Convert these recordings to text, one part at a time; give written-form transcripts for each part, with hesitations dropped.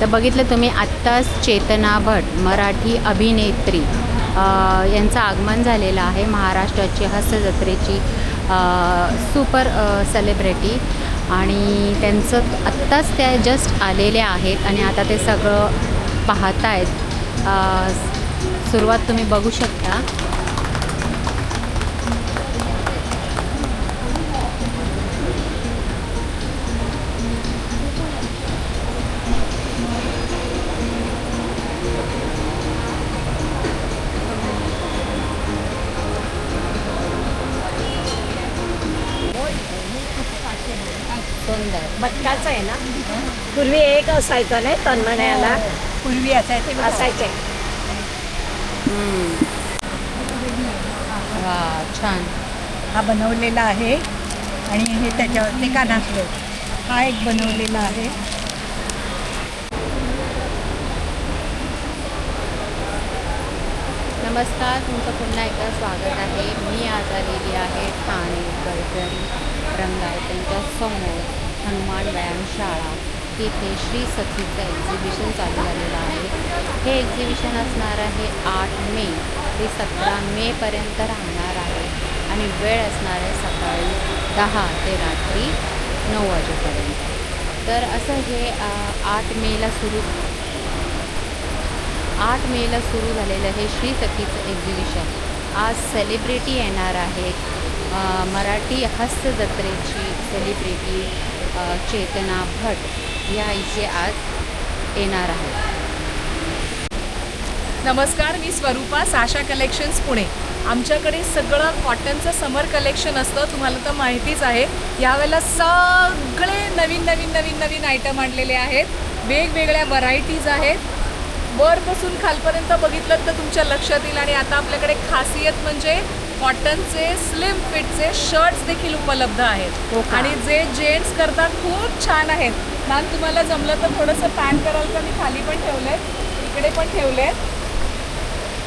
तर बघितलं तुम्ही आत्ताच चेतना भट मराठी अभिनेत्री यांचं आगमन झालेलं आहे. महाराष्ट्राची हस्तजत्रेची सुपर सेलिब्रिटी आणि त्यांचं आत्ताच त्या जस्ट आलेल्या आहेत आणि आता ते सगळं पाहतायत. सुरुवात तुम्ही बघू शकता. सुंदर बटकाचं आहे ना. पूर्वी एक असायचं नाही तन्मण्याला. पूर्वी असायचे. वा छान. हा बनवलेला आहे आणि हे त्याच्यावर ते कानातले. हा एक बनवलेला आहे. नमस्कार, तुमचं पुन्हा एकदा स्वागत आहे. मी आज आलेली आहे ठाणे गडकरी रंगायतांच्या समोर हनुमान व्यायामशाळा. तिथे श्री सखीचं एक्झिबिशन चालू झालेलं आहे. हे एक्झिबिशन असणार आहे 8 मे ते 17 मेपर्यंत राहणार आहे आणि वेळ असणार आहे सकाळी 10 ते रात्री 9 वाजेपर्यंत. तर असं हे 8 मेला सुरू झालेलं हे श्री सखीचं एक्झिबिशन. आज सेलिब्रिटी येणार आहेत. मराठी हस्तजत्रेची सेलिब्रिटी चेतना भट या इथे आज येणार आहेत. नमस्कार, मी स्वरूपा, साशा कलेक्शन्स पुणे. आमच्याकडे सगळं कॉटनचं समर कलेक्शन असतं, तुम्हाला तर माहितीच आहे. यावेळेला सगळे नवीन आयटम आणलेले आहेत. वेगवेगळ्या व्हरायटीज आहेत. वरपासून खालपर्यंत बघितलं तर तुमच्या लक्षात येईल. आणि आता आपल्याकडे खासियत म्हणजे कॉटनचे स्लिम फिटचे शर्ट्स देखील उपलब्ध आहेत आणि जे जेंट्स करतात खूप छान आहेत. मॅम तुम्हाला जमलं तर थोडंसं पॅन कराल तर मी खाली पण ठेवलेत, इकडे पण ठेवलेत.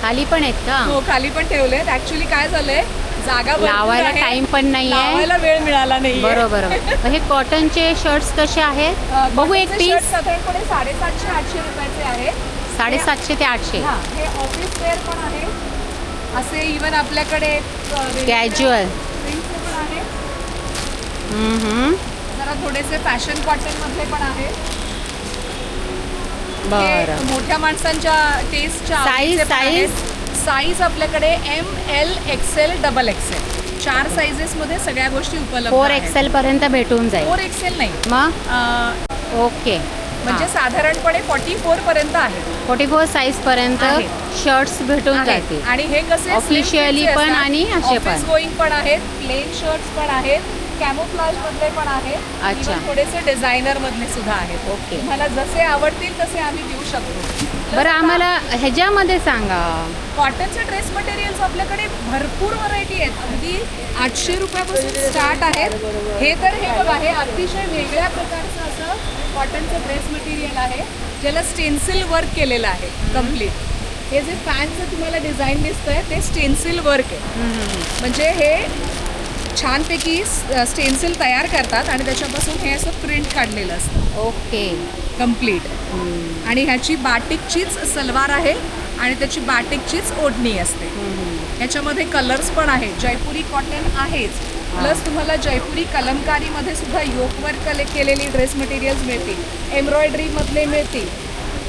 खाली पण आहेत का? हो, खाली पण ठेवलेत. ऍक्च्युली काय झालंय, जागा लावायला टाइम पण नाहीये, लावायला वेळ मिळाला नाही. बरोबर. हे कॉटनचे शर्ट्स कसे आहेत बघू. एक पीस साधारणपणे 750-800 रुपयाचे आहेत. 750 ते 800. हां, हे ऑफिस वेअर पण आहे. असे इवन आपल्याकडे कॅज्युअल पण आहे. जरा थोडेसे फॅशन कॉटन मधले पण आहे. बरं. मोठ्या माणसांच्या टेस्टच्या साईज आपल्याकडे ML XL XXL 4 साईजेस मध्ये सगळ्या गोष्टी उपलब्ध 4XL पर्यंत भेटून जाईल. 4XL नाही मग ओके, म्हणजे साधारणपणे 44 पर्यंत आहे. 44 साईज पर्यंत शर्ट्स भेटून जातील. आणि हे कसे ऑफिशियली पण आणि असे पण गोईंग पण आहेत, प्लेन शर्ट्स पण आहेत, कॅमोफ्लाज मधले पण आहेत. अच्छा. थोडेसे डिझायनर मधले सुद्धा आहेत. ओके. तुम्हाला जसे आवडतील तसे आम्ही देऊ शकतो. बरं, आम्हाला ह्याच्यामध्ये सांगा. कॉटनचे ड्रेस मटेरियल्स आपल्याकडे भरपूर व्हरायटी आहेत. अगदी 800 रुपयापासून स्टार्ट आहेत. हे बघा, हे अतिशय वेगळ्या प्रकारचं असं कॉटनचं ड्रेस मटेरियल आहे ज्याला स्टेन्सिल वर्क केलेलं आहे कम्प्लीट. हे जे फॅनचं तुम्हाला डिझाईन दिसतंय ते स्टेन्सिल वर्क आहे. म्हणजे हे छानपैकी स्टेन्सिल तयार करतात आणि त्याच्यापासून हे असं प्रिंट काढलेलं असतं. Okay, complete. आणि ह्याची बाटिकचीच सलवार आहे आणि त्याची बाटिकचीच ओढणी असते. ह्याच्यामध्ये कलर्स पण आहेत. जयपुरी कॉटन आहेच, प्लस तुम्हाला जयपुरी कलमकारीमध्ये सुद्धा योकवर्क केलेली ड्रेस मटेरियल्स मिळतील, एम्ब्रॉयडरीमधले मिळतील.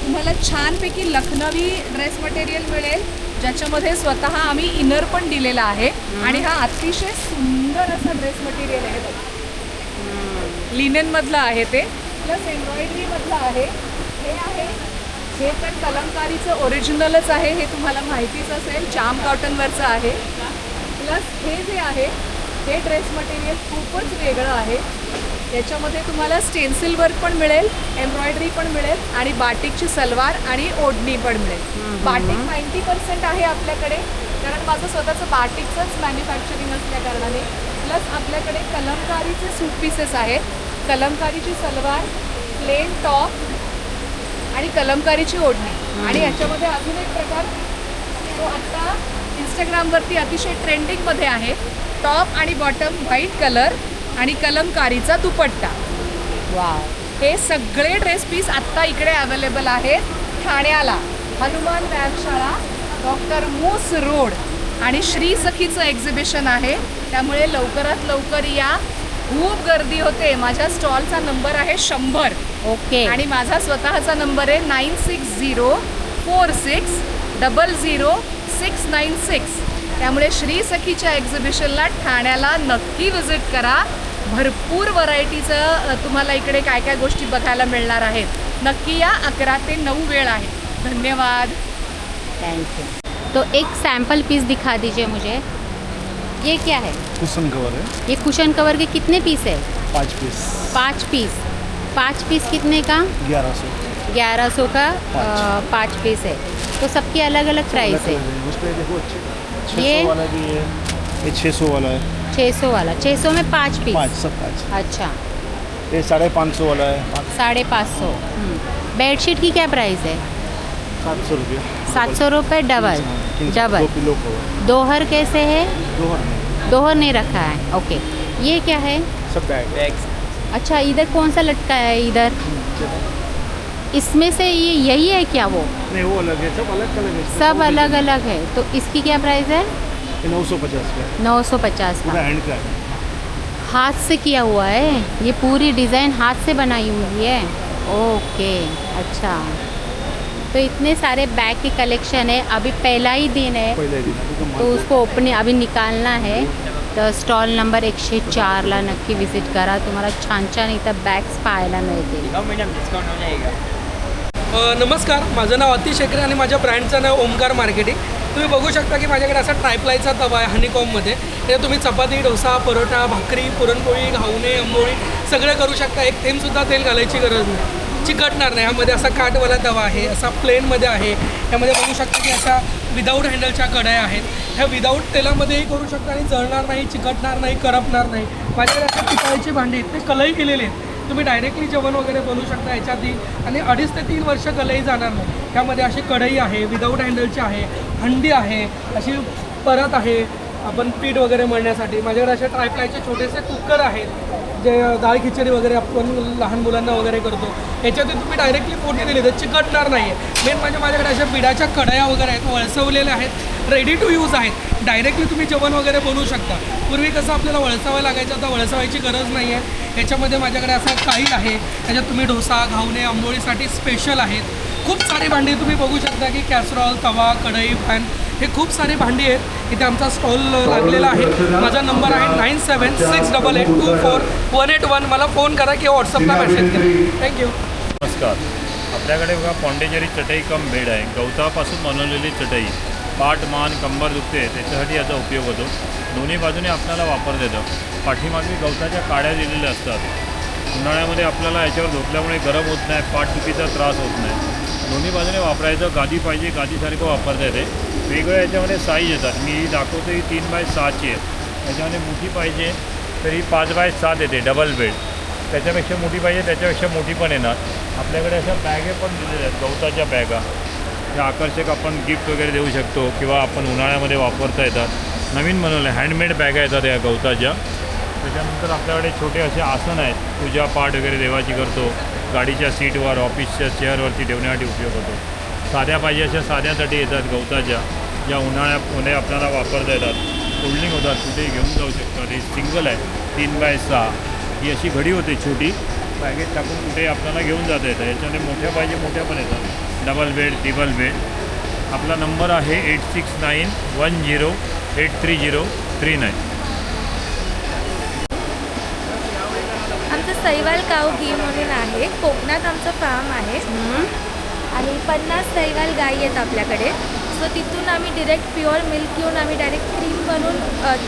तुम्हाला छानपैकी लखनवी ड्रेस मटेरियल मिळेल ज्याच्यामध्ये स्वतः आम्ही इनर पण दिलेला आहे. आणि हा अतिशय सुंदर असा ड्रेस मटेरियल आहे. लिनेनमधलं आहे ते, प्लस एम्ब्रॉयडरीमधलं आहे. हे तर कलमकारीचं ओरिजिनलच आहे, हे तुम्हाला माहितीच असेल. जाम कॉटनवरचं आहे. प्लस हे जे आहे हे ड्रेस मटेरियल खूपच वेगळं आहे. याच्यामध्ये तुम्हाला स्टेन्सिल वर्क पण मिळेल, एम्ब्रॉयडरी पण मिळेल आणि बाटिकची सलवार आणि ओढणी पण मिळेल. बाटिक 90% आहे आपल्याकडे, कारण माझं स्वतःचं बाटिकचंच मॅन्युफॅक्चरिंग असल्या कारणाने. प्लस आपल्याकडे कलमकारीचे सूट पीसेस आहेत. कलमकारीची सलवार, प्लेन टॉप आणि कलमकारीची ओढणी. आणि याच्यामध्ये अजून एक प्रकार तो आत्ता इंस्टाग्रामवरती अतिशय ट्रेंडिंगमध्ये आहे. टॉप आणि बॉटम व्हाईट कलर आणि कलमकारीचा दुपट्टा. वाव. हे सगळे ड्रेस पीस आत्ता इकडे अवेलेबल आहेत ठाण्याला. हनुमान व्यायामशाळा, डॉक्टर मूस रोड आणि श्री सखीचं एक्झिबिशन आहे. त्यामुळे लवकरात लवकर या. खूप गर्दी होते. माझ्या स्टॉलचा नंबर आहे 100 ओके. आणि माझा स्वतःचा नंबर आहे 9604600696. त्यामुळे श्री सखीच्या एक्झिबिशनला ठाण्याला नक्की विजिट करा. भरपूर व्हरायटीचं तुम्हाला इकडे काय काय गोष्टी बघायला मिळणार आहेत. नक्की या. 11 ते 9 वेळ आहे. धन्यवाद. Thank you. तो एक सैम्पल पीस दिखा दीजिए मुझे. ये क्या है? कुशन कवर है, ये कुशन कवर के कितने पीस है? 5 पीस, 5 पीस. 5 पीस कितने का? 1100. 1100 का 5 पीस है. तो सबकी अलग अलग प्राइस है. उस पर देखो अच्छे 600 ये? वाला भी है, ये 600 वाला है, 600 वाला. 600 में 5 पीस. 5 सब 5. अच्छा. ये 550 वाला है, 550. बेडशीट की क्या प्राइस है? 700 रुपये. 700 रुपये डबल. 2 पिलो कवर, दोहर कैसे है? दोहर में दोहर नहीं रखा है. ओके. ये क्या है? सब बैग्स. अच्छा, इधर कौन सा लटका है इधर? इसमें से ये यही है क्या वो? नहीं वो अलग है, सब अलग अलग है. सब अलग अलग है. तो इसकी क्या प्राइस है? ये 950 का है, 950 पूरा का. हैंड का है. हाथ से किया हुआ है. ये पूरी डिज़ाइन हाथ से बनाई हुई है. ओके. अच्छा, तो इतने सारे बैग की कलेक्शन है. अभी पहला ही दिन है पहिले दिन अभी तो तो उसको ओपनिंग अभी निकालना है. तर स्टॉल नंबर 104ला नक्की विजिट करा. तुम्हाला छान छान इथं बॅग्स पाहायला मिळतील. नमस्कार, माझं नाव अतिश शेखरे आणि माझ्या ब्रँडचं नाव ओमकार मार्केटिंग. तुम्ही बघू शकता की माझ्याकडे असा ट्रायप्लायचा तवा आहे हनीकॉममध्ये. ते तुम्ही चपाती, डोसा, परोठा, भाकरी, पुरणपोळी, घावणे, आंबोळी सगळं करू शकता. एक थेंबसुद्धा तेल घालायची गरज नाही, चिकटणार नाही. ह्यामध्ये असा काटवाला तवा आहे, असा प्लेनमध्ये आहे. यामध्ये बघू शकता की अशा विदाऊट हँडलच्या कढया आहेत. ह्या विदाऊट तेलामध्येही करू शकता आणि जळणार नाही, चिकटणार नाही, करपणार नाही. माझ्याकडे अशा पितळेची भांडी आहेत, ते कलई केलेले आहेत. तुम्ही डायरेक्टली जेवण वगैरे बनवू शकता याच्यातही आणि 2.5 ते 3 वर्ष कलई जाणार नाही. त्यामध्ये अशी कढई आहे, विदाऊट हँडलची आहे, हंडी आहे, अशी परत आहे आपण पीठ वगैरे मळण्यासाठी. माझ्याकडे असे ट्रायप्लायचे छोटेसे कुकर आहेत, जे डाळ खिचडी वगैरे आपण लहान मुलांना वगैरे करतो. याच्यातून तुम्ही डायरेक्टली फोडणी दिली तर चिकटणार नाही आहे. मेन म्हणजे माझ्याकडे अशा बिडाच्या कढया वगैरे आहेत, वळसवलेल्या आहेत, रेडी टू यूज आहेत. डायरेक्टली तुम्ही जेवण वगैरे बनवू शकता. पूर्वी कसं आपल्याला वळसावं लागायचं, आता वळसावायची गरज नाही आहे. याच्यामध्ये माझ्याकडे असा काईल आहे, त्याच्यात तुम्ही डोसा, घावणे, आंबोळीसाठी स्पेशल आहेत. खूप सारी भांडी तुम्ही बघू शकता की कॅसरॉल, तवा, कढई, पॅन, हे खूप सारी भांडी आहेत. इथे आमचा स्टॉल लागलेला आहे. माझा नंबर आहे 9768824181. मला फोन करा किंवा व्हॉट्सअपला मेसेज करा. थँक्यू. नमस्कार. आपल्याकडे बघा पॉंडेचेरी चटई कम बेड आहे. गवतापासून बनवलेली चटई. पाठ, मान, कंबर दुखते त्याच्यासाठी याचा उपयोग होतो. दोन्ही बाजूने आपल्याला वापर देतं. पाठीमागे गवताच्या काड्या दिलेल्या असतात. उन्हाळ्यामध्ये आपल्याला याच्यावर झोपल्यामुळे गरम होत नाही, पाठदुखीचा त्रास होत नाही. दोन्ही बाजूने वापरायचं. गादी पाहिजे गादीसारखं वापरता येते. वेगवेगळ्या याच्यामध्ये साईज येतात. मी दाखवतो ही 3x6ची आहे. त्याच्यामध्ये मोठी पाहिजे तर ही 5x7 येते डबल बेड. त्याच्यापेक्षा मोठी पाहिजे त्याच्यापेक्षा मोठी पण येणार. आपल्याकडे अशा बॅगे पण दिलेल्या आहेत, गवताच्या बॅगा. त्या आकर्षक आपण गिफ्ट वगैरे देऊ शकतो किंवा आपण उन्हाळ्यामध्ये वापरता येतात. नवीन बनवले हँडमेड बॅगा येतात या गवताच्या. त्याच्यानंतर आपल्याकडे छोटे असे आसन आहेत, पूजा पाठ वगैरे देवाची करतो. गाडीच्या सीटवर, ऑफिसच्या चेअरवरती ठेवण्यासाठी उपयोग होतो. साध्या पाहिजे अशा साध्या तटी येतात गवताच्या, ज्या उन्हाळ्यामध्ये आपल्याला वापरता येतात. फोल्डिंग होतात, कुठेही घेऊन जाऊ शकतात. ही सिंगल आहे 3x6. ही अशी घडी होते छोटी, बॅगेत टाकून कुठे आपल्याला घेऊन जाता येतं. याच्यामध्ये मोठ्या पाहिजे मोठ्या पण येतात. Double bed, triple bed. आपला नंबर आहे 8691083039. आमचं सैवाल काऊ घी म्हणून आहे. कोकणात आमचं फार्म आहे आणि 50 सैवाल गाई आहेत आपल्याकडे. सो तिथून आम्ही डिरेक्ट प्युअर मिल्क घेऊन आम्ही डायरेक्ट क्रीम बनवून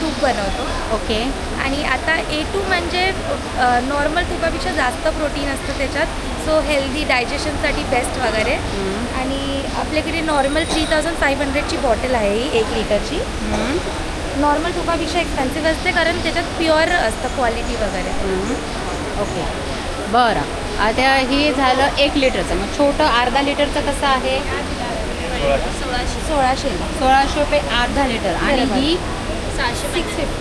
तूप बनवतो. ओके. आणि आता A2 म्हणजे नॉर्मल तुपापेक्षा जास्त प्रोटीन असतं त्याच्यात. सो हेल्दी डायजेशनसाठी बेस्ट वगैरे. आणि आपल्याकडे नॉर्मल 3500ची बॉटल आहे ही 1 लिटरची. नॉर्मल तुपापेक्षा एक्सपेन्सिव्ह असते कारण त्याच्यात प्युअर असतं क्वालिटी वगैरे. ओके. बरं, आता हे झालं 1 लिटरचं. मग छोटं अर्धा लिटरचं कसं आहे? 1600 1600 रुपये अर्धा लिटर. आणि बरोबर. ही 650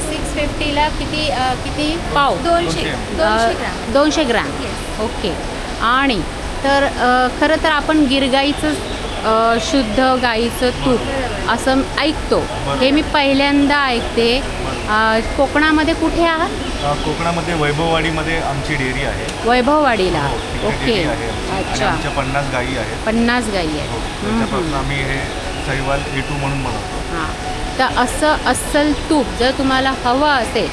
650ला किती पाव 200 ग्राम 200 ग्रॅम Yes. ओके. आणि तर खरं तर आपण गिरगाईचं शुद्ध गाईचं तूप असं ऐकतो, हे मी पहिल्यांदा ऐकते. कोकणामध्ये कुठे आहात? कोकणामध्ये वैभववाडीमध्ये आमची डेअरी आहे. वैभववाडीला. हो, तिथे ओके. डेअरी आहे आणि अच्छा. आमच्या 50 गायी आहेत. 50 गाई हो, आहेत. त्याच्यापासून आम्ही हे सहीवाल A2 म्हणून बनवतो. हां, तर असं अस्सल तूप जर तुम्हाला हवं असेल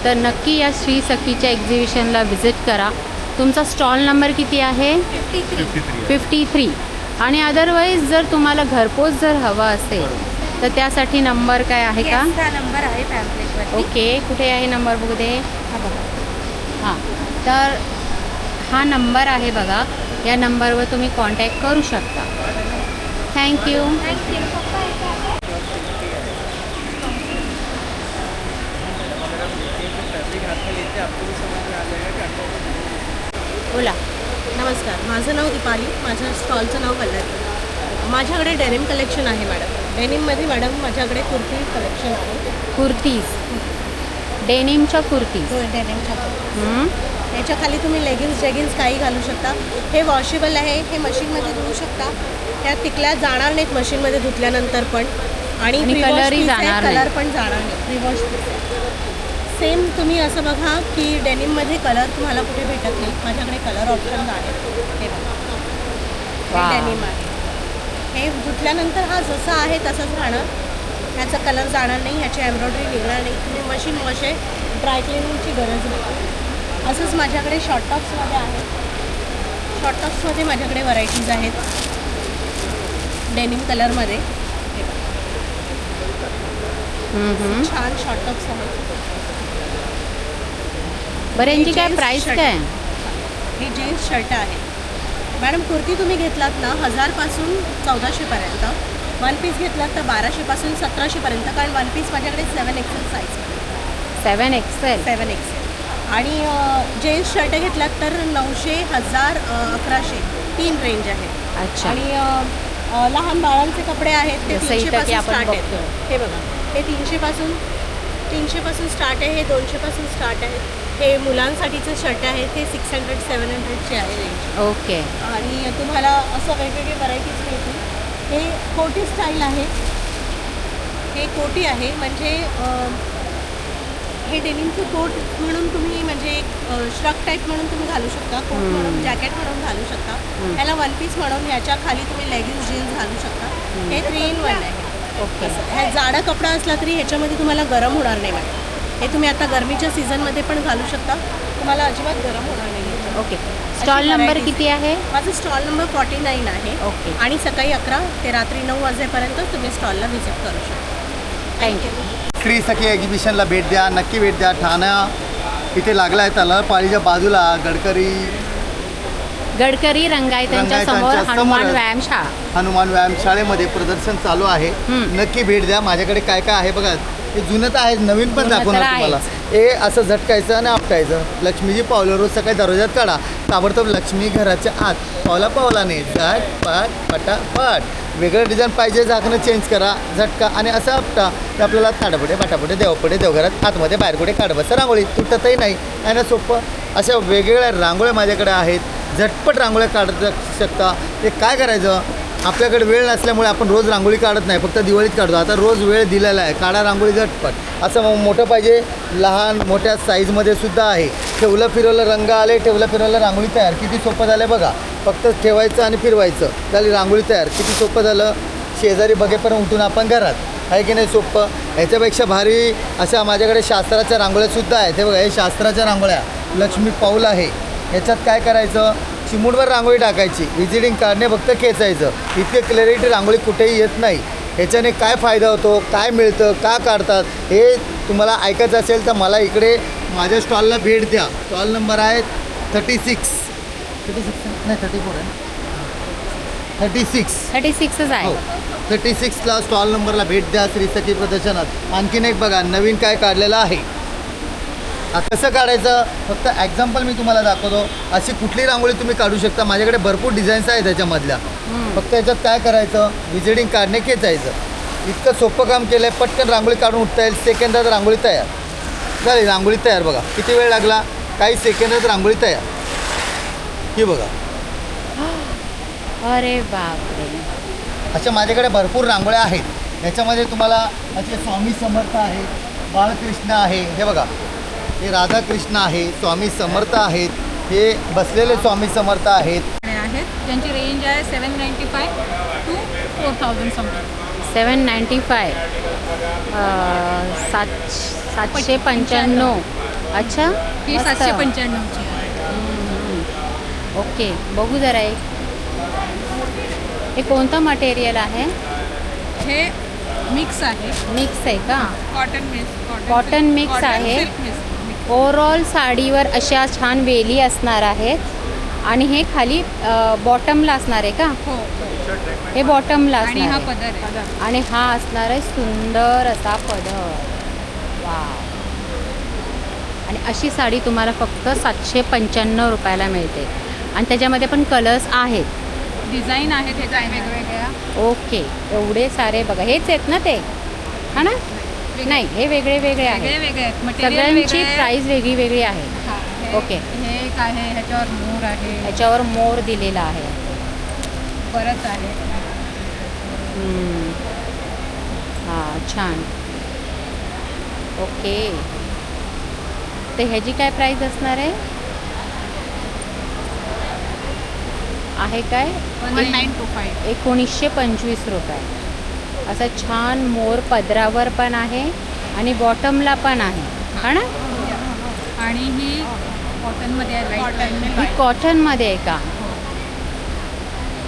तर नक्की या श्री सखीच्या एक्झिबिशनला व्हिजिट करा. तुमचा स्टॉल नंबर किती आहे? 53 53 53. आणि अदरवाईज जर तुम्हाला घरपोच जर हवं असेल तर त्यासाठी नंबर काय आहे का? Yes, हा नंबर आहे पॅम्पलेटवरती. ओके, कुठे आहे नंबर बघू दे. हा बघा. हां, तर हा नंबर आहे बघा, या नंबरवर तुम्ही कॉन्टॅक्ट करू शकता. थँक्यू. थँक्यू. बोला. नमस्कार, माझं नाव दीपाली, माझ्या स्टॉलचं नाव वल्लरी. माझ्याकडे डेनिम कलेक्शन आहे मॅडम. डेनिममध्ये मॅडम माझ्याकडे कुर्ती कलेक्शन आहे. कुर्तीज, डेनिमच्या कुर्तीज. हो, डेनिमच्या. याच्या खाली तुम्ही जेगिन्स काही घालू शकता. हे वॉशेबल आहे, हे मशीनमध्ये धुवू शकता. त्या टिकल्या जाणार नाहीत मशीनमध्ये धुतल्यानंतर पण. आणि कलरही जाणार नाही. कलर पण जाणार नाही. प्रीवॉश सेम तुम्ही असं बघा की डेनिममध्ये कलर तुम्हाला कुठे भेटत नाही. माझ्याकडे कलर ऑप्शन आहेत. हे बघा, वा. हे डेनिम आहे. हे धुतल्यानंतर हा जसा आहे तसंच राहणार. ह्याचा कलर जाणार नाही, ह्याची एम्ब्रॉयडरी निघणार नाही. तुम्ही मशीन वॉश आहे, ड्राय क्लिनिंगची गरज नाही. असंच माझ्याकडे शॉर्ट टॉप्समध्ये आहे. शॉर्ट टॉप्समध्ये माझ्याकडे व्हरायटीज आहेत डेनिम कलरमध्ये. हे बघा, छान शॉर्ट टॉप्स आहेत. बरं, यांची काय जेन्ट्स प्राईस शर्ट. काय? हे जीन्स शर्ट आहे मॅडम. कुर्ती तुम्ही घेतलात ना 1000पासून 1400पर्यंत. वन पीस घेतलात तर 1200पासून 1700पर्यंत. कारण वन पीस माझ्याकडे 7XL साईज. 7XL. 7XL. आणि जेन्ट्स शर्ट घेतलात तर 900, 1000, 1100 3 रेंज आहे. अच्छा. आणि लहान बाळांचे कपडे आहेत ते जसं इथं की 300पासून आपण स्टार्ट आहेत. बघतो. हे बघा, हे 300पासून स्टार्ट आहे. हे 200पासून स्टार्ट आहे. हे मुलांसाठीचं शर्ट आहे, ते 600, 700चे आहे रेंज. ओके. आणि तुम्हाला असं वेगवेगळे व्हरायटीज मिळतील. हे कोटी स्टाईल आहे. हे कोटी आहे, म्हणजे हे डेनिमचं कोट म्हणून तुम्ही, म्हणजे श्रग टाईप म्हणून तुम्ही घालू शकता. कोट म्हणून, जॅकेट म्हणून घालू शकता. ह्याला वन पीस म्हणून, ह्याच्या खाली तुम्ही लेगिन्स जीन्स घालू शकता. हे 3 in 1 आहे. ओके. ह्या जाडा कपडा असला तरी ह्याच्यामध्ये तुम्हाला गरम होणार नाही मॅडम. हे तुम्ही आता गरमीच्या सीझनमध्ये पण घालू शकता. तुम्हाला अजिबात गरम होणार नाही. ओके. स्टॉल नंबर किती आहे? माझं स्टॉल नंबर 49 आहे. ओके. आणि सकाळी 11 ते रात्री 9 वाजेपर्यंत तुम्ही स्टॉलला व्हिजिट करू शकता. थँक्यू. श्री सखी एक्झिबिशनला भेट द्या, नक्की भेट द्या. ठाणा इथे लागला आहे, तलापाळीच्या बाजूला गडकरी रंगायतांच्या समोर हनुमान व्यायामशाळा. हनुमान व्यायामशाळेमध्ये प्रदर्शन चालू आहे. नक्की भेट द्या. माझ्याकडे काय काय आहे बघा. हे जुनं तर आहे, नवीन पण जुनं तर दाखवणार तुम्हाला. हे असं झटकायचं आणि आपटायचं. लक्ष्मीजी पावलं रोज सकाळी दरवाजात काढा, ताबडतोब लक्ष्मी घराच्या आत. पावलाने झट पाट पटापट. वेगळं डिझाईन पाहिजे, झाकणं चेंज करा, झटका आणि असं आपटा. ते आपल्याला ताडापुटे बाटापुटे देवपुटे देवघरात आतमध्ये बाहेर कुठे काढ बसा. रांगोळी तुटतही नाही, आहे ना सोपं. अशा वेगवेगळ्या रांगोळ्या माझ्याकडे आहेत. झटपट रांगोळ्या काढत शकता. ते काय करायचं, आपल्याकडे वेळ नसल्यामुळे आपण रोज रांगोळी काढत नाही, फक्त दिवाळीत काढतो. आता रोज वेळ दिलेला आहे, काढा रांगोळी झटपट. असं मोठं पाहिजे, लहान मोठ्या साईजमध्ये सुद्धा आहे. ठेवलं फिरवलं रंग आले, ठेवलं फिरवलं रांगोळी तयार. किती सोपं झालं आहे बघा. फक्त ठेवायचं आणि फिरवायचं, झाली रांगोळी तयार. किती सोपं झालं. शेजारी बघेपर्यंत उठून आपण घरात, आहे की नाही सोपं. ह्याच्यापेक्षा भारी अशा माझ्याकडे शास्त्राच्या रांगोळ्यासुद्धा आहेत. हे बघा, हे शास्त्राच्या रांगोळ्या. लक्ष्मी पाऊल आहे. ह्याच्यात काय करायचं, चिमूटवर रांगोळी टाकायची, व्हिजिटिंग कार्डने फक्त खेचायचं. इतके क्लॅरिटी रांगोळी कुठेही येत नाही. ह्याच्याने काय फायदा होतो, काय मिळतं, का काढतात, हे तुम्हाला ऐकायचं असेल तर मला इकडे माझ्या स्टॉलला भेट द्या. स्टॉल नंबर आहे 36 नाही 34 आहे 36च आहे. 36ला स्टॉल नंबरला भेट द्या श्री सखी प्रदर्शनात. आणखीन एक बघा, नवीन काय काढलेलं आहे. कसं काढायचं, फक्त एक्झाम्पल मी तुम्हाला दाखवतो. अशी कुठली रांगोळी तुम्ही काढू शकता. माझ्याकडे भरपूर डिझाईन्स आहेत त्याच्यामधल्या. फक्त याच्यात काय करायचं, व्हिजिटिंग कार्डने खेचायचं. इतकं सोपं काम केलं आहे. पटकन रांगोळी काढून उठता येईल. सेकंदात रांगोळी तयार झाली. रांगोळी तयार बघा. किती वेळ लागला? काही सेकंदात रांगोळी तयार. ही बघा. अरे बापरे. अशा माझ्याकडे भरपूर रांगोळ्या आहेत. याच्यामध्ये तुम्हाला असे स्वामी समर्थ आहे, बाळकृष्ण आहे. हे बघा, हे राधाकृष्ण आहे, स्वामी समर्थ आहेत. हे बसलेले स्वामी समर्थ आहेत. आहेत ज्यांची रेंज आहे 795 to 4000 समथिंग. 795 795. अच्छा, ही मस्त. 795ची आहे. ओके, बघू जरा एक. हे कोणतं मटेरियल आहे? हे मिक्स आहे. मिक्स आहे का? Cotton mix. कॉटन मिक्स आहे. ओव्हरऑल साडीवर अशा छान वेली असणार आहेत. आणि हे खाली बॉटमला असणार आहे का? हो. हे बॉटमला आणि असणार हा आहे. पदर आहे. आणि हा असणार आहे सुंदर असा पदर. वा. आणि अशी साडी तुम्हाला फक्त 795 रुपयाला मिळते. आणि त्याच्यामध्ये पण कलर्स आहेत, डिझाईन आहेत हे वेगवेगळ्या. ओके. एवढे सारे बघा. हेच आहेत ना ते, हा ना? नाही, हे वेगळे वेगळे आहेत. वेगळे आहेत. मटेरियल सगळ्यांची वेगळे आहे. प्राईस वेगळी वेगळी आहे. हा, हे- ओके. हे एक आहे, ह्याच्यावर मोर आहे, ह्याच्यावर मोर दिलेला आहे. परत आहे. हां, छान. ओके. तर ह्याची काय प्राईस असणार आहे? आहे काय? 1925. 1925 रुपये. असं छान मोर पदरावर पण आहे आणि बॉटमला पण आहे, हा ना? आणि ही कॉटनमध्ये आहे. ही कॉटनमध्ये आहे का?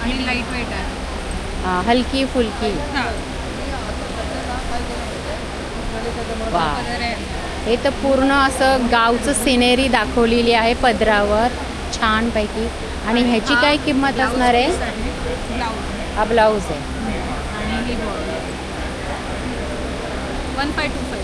आणि लाईट वेट आहे. हां, हलकी फुलकी. हां. वा. पदर आहे. हे तर पूर्ण असं गावचं सिनेरी दाखवलेली आहे पदरावर छानपैकी. आणि ह्याची काय किंमत असणार आहे? ब्लाऊज. हा ब्लाऊज आहे. आणि ही बॉर्डर 1525.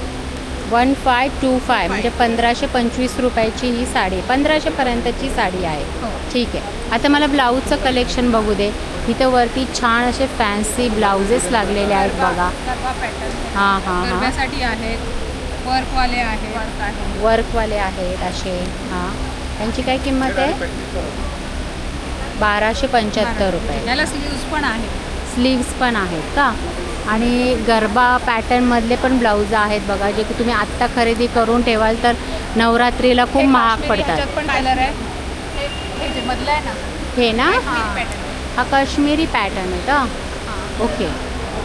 1525 म्हणजे 1525 रुपयाची ही साडी, 1500पर्यंतची साडी आहे. हो. ठीक आहे. आता मला ब्लाऊजचं कलेक्शन बघू दे. इथं वरती छान असे फॅन्सी ब्लाउजेस लागलेले आहेत बघा. गरबा पॅटर्न. हां हां हां. गरब्यासाठी आहेत. वर्कवाले आहेत. वर्कवाले आहेत असे. हां, त्यांची काय किंमत आहे? 1275 रुपये. याला स्लीव्ज पण आहे. स्लीव्स पण आहेत का? आणि गरबा पॅटर्नमधले पण ब्लाऊज आहेत बघा, जे की तुम्ही आत्ता खरेदी करून ठेवाल तर नवरात्रीला खूप महाग पडतात. ह्याच्यात पण कलर आहे. हे जे मधलं आहे ना, हे ना? पॅटर्न. हा काश्मीरी पॅटर्न आहे का? ओके.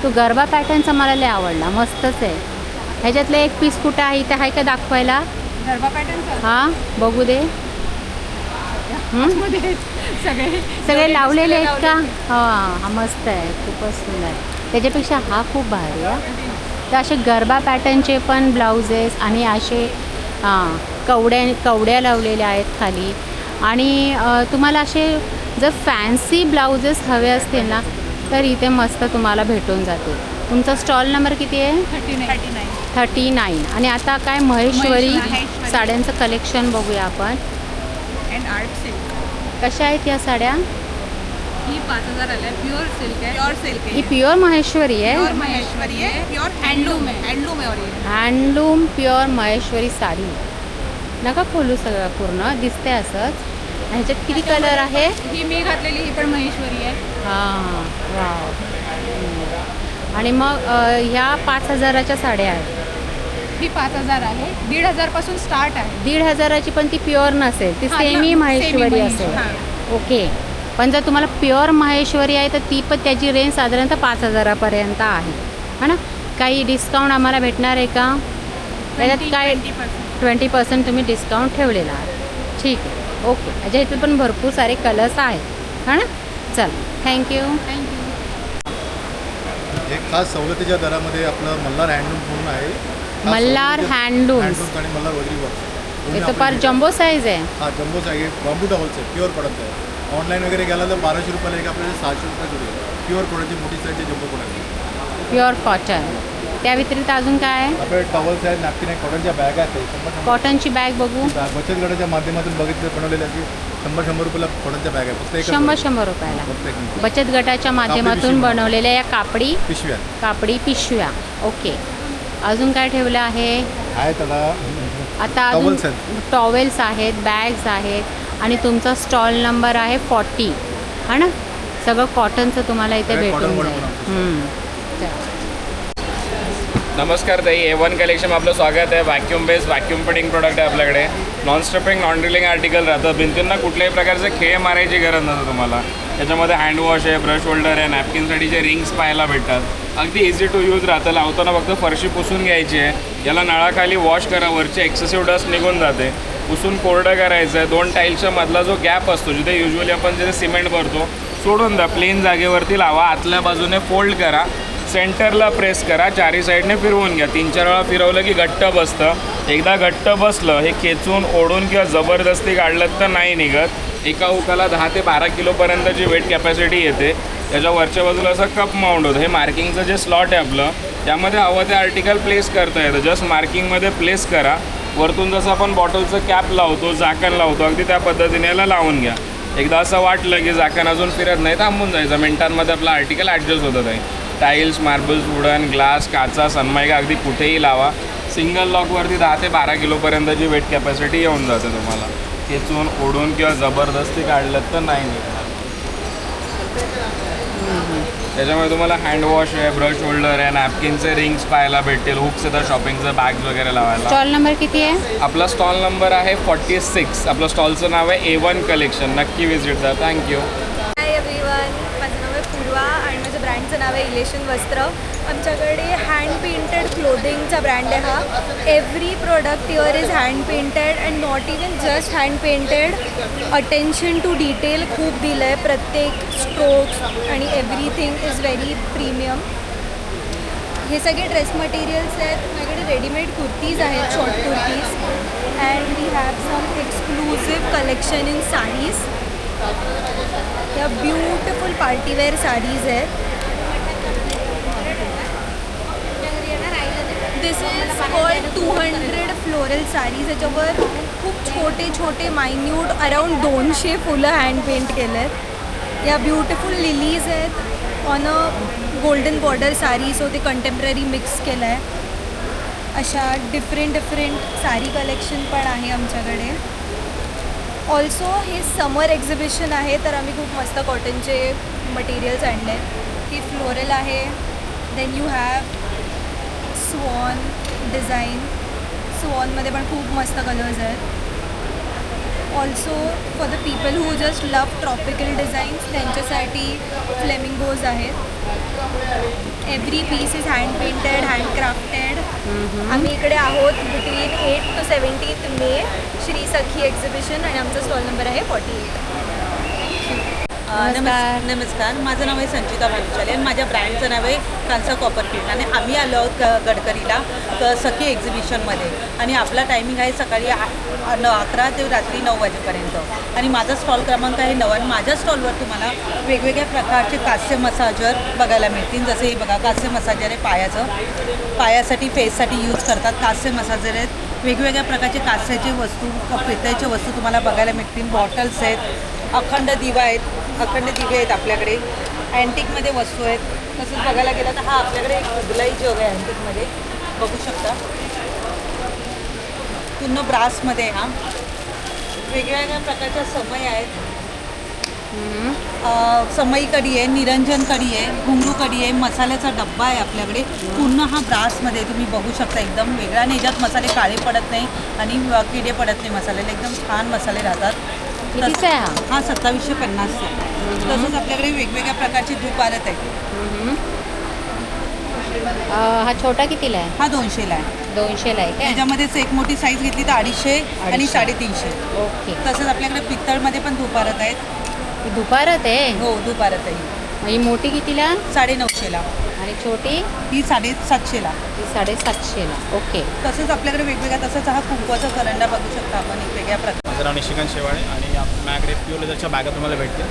तो गरबा पॅटर्नचा मला लय आवडला, मस्तच आहे. ह्याच्यातलं एक पीस कुठं आहे? इथं आहे का दाखवायला? गरबा पॅटर्न हां, बघू दे. सगळे लावलेले आहेत का? हां, हा मस्त आहे, खूपच सुंदर. त्याच्यापेक्षा हा खूप भारी आहे. तर असे गरबा पॅटर्नचे पण ब्लाउजेस आणि असे कवड्या लावलेल्या आहेत खाली. आणि तुम्हाला असे जर फॅन्सी ब्लाउजेस हवे असतील ना तर इथे मस्त तुम्हाला भेटून जाते. तुमचा स्टॉल नंबर किती आहे? 39. आणि आता काय महेश्वरी साड्यांचं कलेक्शन बघूया आपण. And art silk. कशा आहेत या साड्या? ही 5000 आल्या. प्युअर सिल्क आहे. प्युअर सिल्क ही प्युअर महेश्वरी प्युअर आहे. महेश्वरी आहे. प्युअर हँडलूम आहे. हँडलूम आहे. और हँडलूम प्युअर महेश्वरी साडी. नका खोलू, सगळं पूर्ण दिसते असंच. ह्याच्यात किती कलर आहे? ही मी घातलेली ही पण महेश्वरी आहे. हां, वाव. आणि मग ह्या 5000च्या साड्या आहेत. ही 5000 आहे. 1500 पासून स्टार्ट आहे. 1500ची पण ती प्युअर नसेल, ती हां, सेमी महेश्वरी असेल. हां. ओके. पण जर तुम्हाला प्युअर महेश्वरी आहे तर ती पण त्याची रेंज साधारणतः 5000पर्यंत आहे, है ना? काही डिस्काउंट आम्हाला भेटणार आहे का? त्याच्यात काय 20% तुम्ही डिस्काउंट ठेवलेला आहे. ठीक आहे, ओके. याच्या इथे पण भरपूर सारे कलर्स आहेत, है ना? चल, थँक्यू. एक खास सवलतीच्या दरामध्ये आपलं मल्हार हँडलूम म्हणून आहे. मल्हार हँडलूम्स. हँडलूम्स आणि मल्हार वगैरे वर्क. हे तर फार जम्बो साईज आहे. हा जम्बो आहे. बांबू डॉल्स आहे. प्युअर प्रोडक्ट आहे. ऑनलाईन वगैरे गेला तर 1200 रुपयाला एक आपल्याला 600 रुपये जोडी. प्युअर प्रोडक्टची मोठी साईजची जम्बो प्रोडक्ट. Pure cotton. त्या व्यतिरिक्त अजून काय आहे? आपले टॉवल्स आहेत, नॅपकिन आहे, कॉटनच्या बॅग आहेत, 100 कॉटनची बॅग बघू. बचत गटाच्या माध्यमातून बघितलं बनवलेल्या की 100 रुपयाला कॉटनच्या बॅग आहे. फक्त 100 रुपयाला बचत गटाच्या माध्यमातून बनवलेल्या या कापडी पिशव्या. ओके. अजून काय ठेवलं आहे? आता अजून टॉवेल्स आहेत, बॅग्स आहेत आणि तुमचा स्टॉल नंबर आहे 40 है ना. सगळं कॉटनचं तुम्हाला इथे भेटून जाईल. नमस्कार ताई, A1 कलेक्शन आपलं स्वागत आहे. Vacuum based vacuum fitting product आहे आपल्याकडे. Non stopping non drilling article राहतं. भिंतींना कुठल्याही प्रकारचे खेळ मारायची गरज नसते तुम्हाला. याच्यामध्ये हँडवॉश आहे, ब्रश होल्डर आहे, नॅपकिनसाठीचे रिंग्स पाहायला भेटतात. अगदी इझी टू यूज राहतं. लावताना फक्त फरशी पुसून घ्यायची आहे. याला नळाखाली वॉश करा, वरची एक्सेसिव्ह डस्ट निघून जाते. पुसून कोरडं करायचं आहे. 2 टाईल्सच्या मधला जो गॅप असतो जिथे युजली आपण जिथे सिमेंट भरतो सोडून द्या. प्लेन जागेवरती लावा. आतल्या बाजूने फोल्ड करा, सेंटरला प्रेस करा, चारी साईडने फिरवून घ्या. 3-4 वेळा फिरवलं की घट्ट बसतं. एकदा घट्ट बसलं हे खेचून ओढून किंवा जबरदस्ती काढलं तर नाही निघत. एका हुकाला 10 ते 12 किलोपर्यंतची वेट कॅपॅसिटी येते. त्याच्या वरच्या बाजूला असं कप माउंट होतं. हे मार्किंगचं जे स्लॉट आहे आपलं त्यामध्ये हवं ते आर्टिकल प्लेस करता येतं. जस्ट मार्किंगमध्ये प्लेस करा. वरतून जसं आपण बॉटलचं कॅप लावतो, झाकण लावतो, अगदी त्या पद्धतीने याला लावून घ्या. एकदा असं वाटलं की झाकण अजून फिरत नाही थांबून जायचं. मिनिटांमध्ये आपलं आर्टिकल ॲडजस्ट होतं आहे. टाईल्स, मार्बल्स, वुडन, ग्लास, काचा, सनमायका अगदी कुठेही लावा. सिंगल लॉकवरती 10 ते 12 किलोपर्यंतची वेट कॅपॅसिटी येऊन जाते तुम्हाला. खेचून ओढून किंवा जबरदस्ती काढलं तर नाही निघणार. त्याच्यामुळे तुम्हाला हँडवॉश आहे, ब्रश होल्डर आहे, नॅपकिनचे रिंग्स पाहायला भेटतील. हुक्स येतात शॉपिंगचं बॅग्स वगैरे लावायला. स्टॉल नंबर किती आहे? आपला स्टॉल नंबर आहे 46. आपलं स्टॉलचं नाव आहे A1 कलेक्शन. नक्की व्हिजिट द्या. थँक्यू. हाय एव्हरीवन, माझं नाव आहे पूर्वा आणि माझ्या ब्रँडचं नाव आहे इलेशन वस्त्र. आमच्याकडे हँड पेंटेड क्लोथिंगचा ब्रँड आहे हा. Every product your is hand painted and not even just hand painted. Attention to detail खूप दिलं आहे. प्रत्येक स्ट्रोक्स आणि एव्हरीथिंग इज व्हेरी प्रीमियम. हे सगळे ड्रेस मटेरियल्स आहेत. माझ्याकडे रेडीमेड कुर्तीज आहेत, short kurtis. And we have some exclusive collection in saris. या ब्युटिफुल पार्टीवेअर साडीज आहेत. This is called 200 floral saris. याच्यावर खूप छोटे छोटे मायन्यूट अराउंड 200 फुलं हँड पेंट केलं आहेत. या ब्युटिफुल लिलीज आहेत on a golden border sari. So ते कंटेम्प्ररी मिक्स केलं आहे. अशा डिफरंट साडी कलेक्शन पण आहे आमच्याकडे. ऑल्सो हे समर एक्झिबिशन आहे तर आम्ही खूप मस्त कॉटनचे मटेरियल्स आणले आहेत. ही फ्लोरल आहे. Then you have swan design. स्वॉनमध्ये पण खूप मस्त कलर्स आहेत. Also for the people who just love tropical designs त्यांच्यासाठी फ्लेमिंगोज आहेत. Every piece is hand painted, handcrafted. आम्ही इकडे आहोत between 8 to 17 May Shri Sakhi exhibition आणि आमचा स्टॉल नंबर आहे 48. नमस्कार, माझं नाव आहे संचिता भानुशाली आणि माझ्या ब्रँडचं नाव आहे कांसा कॉपर किट. आणि आम्ही आलो आहोत गडकरीला सखी एक्झिबिशनमध्ये. आणि आपला टायमिंग आहे सकाळी 11 ते रात्री 9 वाजेपर्यंत. आणि माझा स्टॉल क्रमांक आहे 9. आणि माझ्या स्टॉलवर तुम्हाला वेगवेगळ्या प्रकारचे कास्य मसाजर बघायला मिळतील. जसे हे बघा, कास्य मसाजर आहे पायासाठी फेससाठी यूज करतात. कास्य मसाजर आहेत. वेगवेगळ्या प्रकारचे कास्याचे वस्तू, पितळेच्या वस्तू तुम्हाला बघायला मिळतील. बॉटल्स आहेत, अखंड दिवे आहेत आपल्याकडे. अँटिकमध्ये वस्तू आहेत. तसंच बघायला गेलं तर हा आपल्याकडे एक उगलाई जग आहे अँटिकमध्ये, बघू शकता. पूर्ण ब्रासमध्ये हा. वेगवेगळ्या प्रकारच्या समय आहेत. समई कढी आहे, निरंजन कढी आहे, घुंगरू कढी आहे, मसाल्याचा डब्बा आहे आपल्याकडे. पूर्ण हा ब्रासमध्ये तुम्ही बघू शकता. एकदम वेगळा आणि याच्यात मसाले काळे पडत नाही आणि किडे पडत नाही मसाल्याला. एकदम छान मसाले राहतात. हा 2750 आहे. तसंच आपल्याकडे वेगवेगळ्या प्रकारची धूप आरत आहे. हा छोटा कितीला आहे? हा 200ला आहे. 200ला आहे का? त्याच्यामध्येच एक मोठी साईज घेतली तर 250 आणि 350. ओके. तसंच आपल्याकडे पित्तळमध्ये पण धूप आरत आहेत. दुपारत आहे? हो, दुपारत आहे. ही मोठी कितीला? 950ला. आणि छोटी? ही 750ला. ही 750ला. ओके. तसंच आपल्याकडे वेगवेगळ्या, तसंच हा कुंकवाचा करंडा बघू शकता आपण एक वेगळ्या प्रकार. माझं नाव निशिकांत शेवाळे आणि माझ्याकडे प्युअर लेदरच्या बॅगा तुम्हाला भेटतील.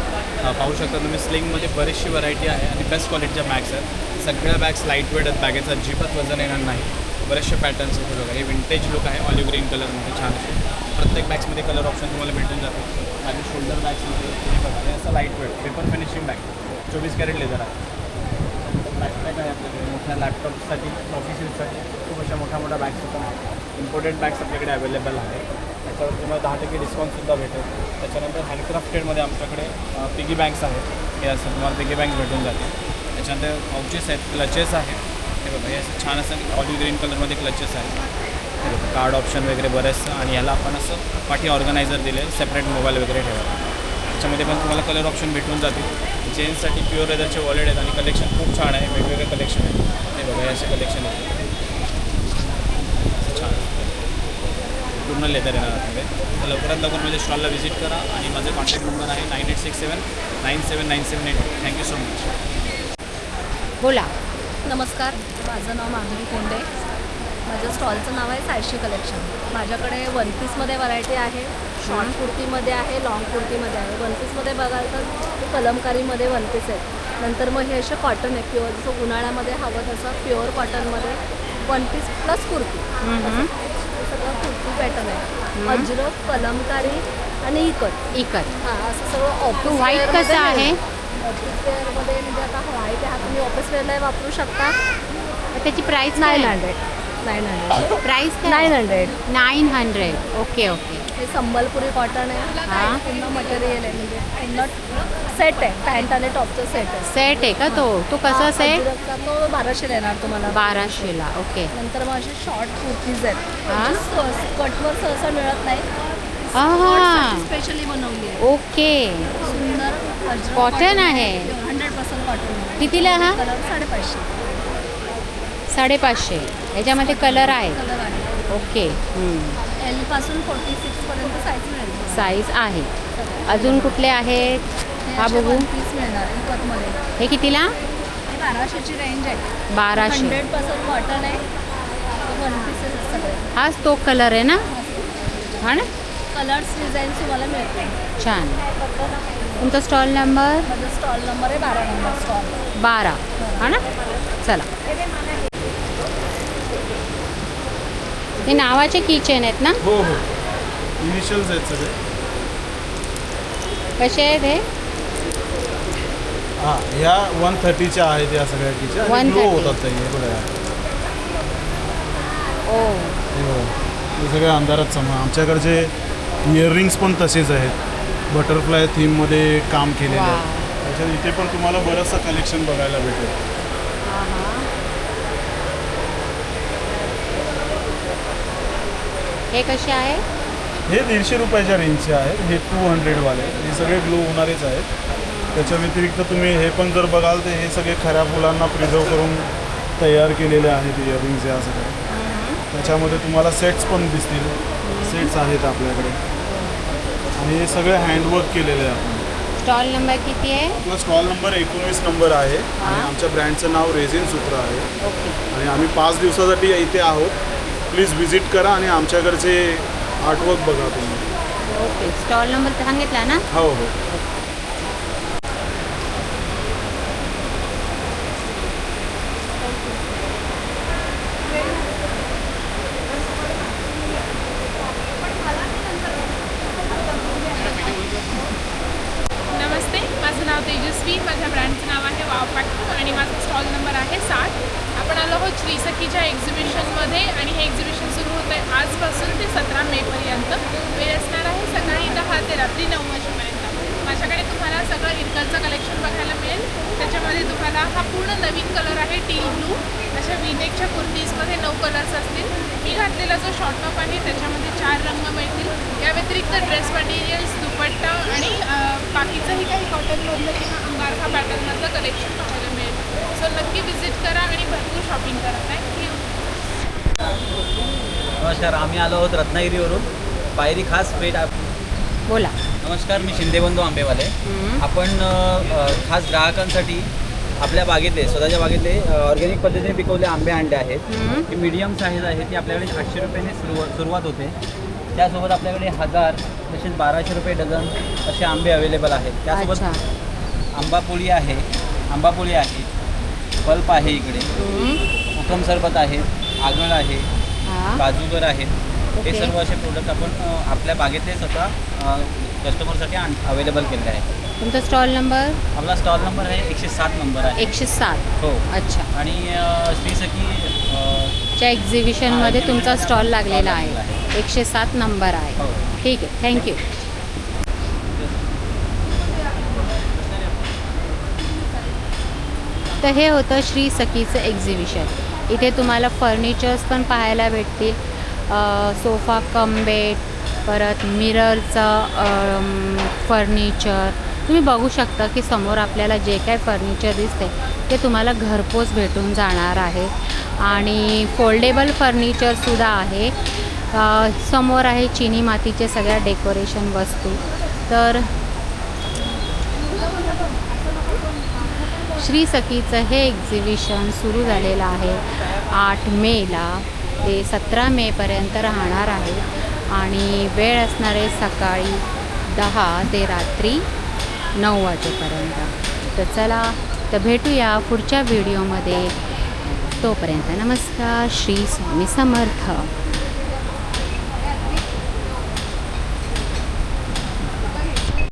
पाहू शकता तुम्ही. स्लिंगमध्ये बरीचशी व्हरायटी आहे आणि बेस्ट क्वालिटीच्या बॅग्स आहेत. सगळ्या बॅग्स लाईट वेट आहेत, बॅगेचं अजिबात वजन येणार नाही. बरेचसे पॅटर्न्स आहेत बघा. हे विंटेज लुक आहे ऑलिव्ह ग्रीन कलरमध्ये छान असे. प्रत्येक बॅग्समध्ये कलर ऑप्शन तुम्हाला भेटून जातो. आणि शोल्डर बॅग्समध्ये हे बघा, हे असं light weight paper finishing bag 24 carat leather आहे. बॅग आहे आपल्याकडे मोठ्या लॅपटॉपसाठी, ऑफिसेससाठी खूप अशा मोठ्या बॅग्स पण आहेत. इम्पोर्टेड बॅग्स आपल्याकडे अवेलेबल आहे. त्याच्यावर तुम्हाला 10% डिस्काउंटसुद्धा भेटेल. त्याच्यानंतर हँडक्राफ्टेडमध्ये आमच्याकडे पिगी बँक्स आहेत. हे असं तुम्हाला पिगी बँक भेटून जाते. त्याच्यानंतर पाउचेस आहेत, क्लचेस आहेत. हे बघा, हे असं छान असं ऑलिव्ह ग्रीन कलरमध्ये क्लचेस आहेत. हे बघा, कार्ड ऑप्शन वगैरे बरेचसं. आणि ह्याला आपण असं पाठी ऑर्गनायझर दिले, सेपरेट मोबाईल वगैरे ठेवा. त्याच्यामध्ये पण तुम्हाला कलर ऑप्शन भेटून जातील. जेन्ट्ससाठी प्युअर लेदरचे वॉलेट आहेत आणि कलेक्शन खूप छान आहे. वेगवेगळे कलेक्शन आहे. हे बघा, हे असे कलेक्शन आहे छान, पूर्ण लेदर येणार आहे. तर लवकरात लवकर माझ्या स्टॉलला व्हिजिट करा. आणि माझा कॉन्टॅक्ट नंबर आहे 9867979792. Thank you so much. बोला. नमस्कार, माझं नाव माधुरी कोंडे. माझ्या स्टॉलचं नाव आहे सायशी कलेक्शन. माझ्याकडे वन पीसमध्ये व्हरायटी आहे, शॉर्ट कुर्तीमध्ये आहे, लॉंग कुर्तीमध्ये आहे. वन पीसमध्ये बघाल तर कलमकारीमध्ये वन पीस आहेत. नंतर मग हे असे कॉटन आहे प्युअर, जसं उन्हाळ्यामध्ये हवं तसं प्युअर कॉटनमध्ये वन पीस प्लस कुर्ती. हे सगळं कुर्ती पॅटर्न आहे. अजरक, कलमकारी आणि इकत. हां, असं सगळं ऑफिस व्हाईट कसं आहे? ऑफिस वेअरमध्ये म्हणजे आता व्हाईट आहे, तुम्ही ऑफिस वेअरला वापरू शकता. त्याची प्राईस 900. प्राईस 900. ओके. हे संबलपुरी कॉटन आहे. पूर्ण मटेरियल आहे, म्हणजे पूर्ण सेट आहे. पॅन्ट आणि टॉपचं सेट आहे का तो कसा सेट? तो 1200 येणार तुम्हाला. 1200ला. ओके. नंतर मग असे शॉर्ट कुर्तीज आहेत, स्कर्टवर सहसा मिळत नाही. स्पेशली बनवली आहे. ओके. सुंदर कॉटन आहे. 100% कॉटन. कितीला हा? कलर 550. 550. याच्यामध्ये कलर आहे. ओके. L पासून 46 पर्यंत साईज मिळेल. साईज आहे. अजून कुठले आहेत? हा बघू. पीस मिळणार इकतमध्ये. हे कितीला? हे 1200ची रेंज आहे. 1200. 100% कॉटन आहे. वन पीसेस सगळे. हाच तो कलर आहे ना? हा ना? कलर्स डिझाईन तुम्हाला मिळते. छान. तुमचा स्टॉल नंबर? माझा स्टॉल नंबर आहे 12 नंबर स्टॉल. 12. हा ना? चला. हे नावाचे किचन आहेत ना? हो. इनिशियल्स आहेत सगळे. कसे आहेत हे? हां, ह्या 130च्या आहेत या सगळ्या किचन. 130 होतात हे बघा. ओ. हे बघा, हे सगळे अंधारात आमच्याकडचे इयरिंग्स पण तसेच आहेत. बटरफ्लाय थीममध्ये काम केलेलं आहे. त्याच्यात इथे पण तुम्हाला बरंचसं कलेक्शन बघायला भेटेल. हे कसे आहे? हे 150 रुपयाच्या रेंजचे आहेत. हे 200वाले. हे सगळे ग्लो होणारेच आहेत. त्याच्या व्यतिरिक्त तुम्ही हे पण जर बघाल तर हे सगळे खऱ्या फुलांना प्रिझर्व करून तयार केलेले आहेत इयरिंग्स या सगळ्या. त्याच्यामध्ये तुम्हाला सेट्स पण दिसतील. सेट्स आहेत आपल्याकडे. आणि हे सगळे हँडवर्क केलेले आहे आपण. स्टॉल नंबर किती आहे? आपला स्टॉल नंबर 19 नंबर आहे. आणि आमच्या ब्रँडचं नाव रेझिन सूत्र आहे. आणि आम्ही 5 दिवसासाठी इथे आहोत. प्लीज व्हिजिट करा आणि आमच्याकडचे आर्टवर्क बघा तुम्ही. ओके. स्टॉल नंबर सांगितला ना? हो. नमस्ते, माझं नाव तेजस्वी. माझ्या ब्रँडचं नाव आहे वाव फॅक्टरी आणि माझा स्टॉल नंबर आहे 60. आपण आलो आहोत श्रीसखीच्या एक्झिबिशनमध्ये आणि हे एक्झिबिशन सुरू होतं आहे आजपासून ते 17 मेपर्यंत. वेळ असणार आहे सकाळी 10 ते रात्री 9 वाजेपर्यंत. माझ्याकडे तुम्हाला सगळं इरकलचं कलेक्शन बघायला मिळेल. त्याच्यामध्ये तुम्हाला हा पूर्ण नवीन कलर आहे टील ब्लू. अशा विनेकच्या कुर्तीजमध्ये 9 कलर्स असतील. मी घातलेला जो शॉर्ट टॉप आहे त्याच्यामध्ये 4 रंग मिळतील. या व्यतिरिक्त ड्रेस मटेरियल्स, दुपट्टा आणि बाकीचंही काही कॉटनमधलं किंवा अंगारखा पॅटर्नमधलं कलेक्शन पाहायला मिळेल. सो नक्की व्हिजिट करा आणि भरपूर शॉपिंग करा. थँक्यू. नमस्कार, आम्ही आलो आहोत रत्नागिरीवरून. पायरी खास पेठ. बोला. नमस्कार, मी शिंदेबंधू आंबेवाले. आपण खास ग्राहकांसाठी आपल्या बागेतले, स्वतःच्या बागेतले ऑर्गॅनिक पद्धतीने पिकवले आंबे आणले आहेत. ही मीडियम साईज आहे. ती आपल्याकडे 800 रुपयाने सुरुवात होते. त्यासोबत आपल्याकडे 1000 तसेच 1200 रुपये डझन असे आंबे अवेलेबल आहेत. त्यासोबत आंबापोळी आहे. पल्प आहे इकडे, कोकम सरबत आहे, आगळ आहे, हां काजूगर आहेत. हे ओके. सर्व असे प्रोडक्ट आपण आपल्या बागेतले स्वतः कस्टमरसाठी अवेलेबल केलेले आहे. तुमचा स्टॉल नंबर? आपला स्टॉल नंबर आहे 107 नंबर आहे. 107. हो. अच्छा. आणि श्री सखी च्या एक्झिबिशनमध्ये तुमचा स्टॉल लागलेला लागलेला आहे. 107 नंबर आहे. हो. ठीक आहे, थँक्यू. तर हे होतं श्री सखीचं एक्झिबिशन. इथे तुम्हाला फर्निचर्स पण पाहायला भेटतील, सोफा कम बेड, परत मिररचं फर्निचर. तुम्ही बघू शकता की समोर आपल्याला जे काय फर्निचर दिसते ते तुम्हाला घरपोच भेटून जाणार आहे. आणि फोल्डेबल फर्निचरसुद्धा आहे. समोर आहे चिनी मातीचे सगळ्या डेकोरेशन वस्तू. तर श्री सखीचं हे एक्झिबिशन सुरू झालेलं आहे 8 मेला ते 17 मेपर्यंत राहणार आहे. आणि वेळ असणार आहे सकाळी 10 ते रात्री 9 वाजेपर्यंत. तर चला, तर भेटूया पुढच्या व्हिडिओमध्ये. तोपर्यंत नमस्कार. श्री स्वामी समर्थ.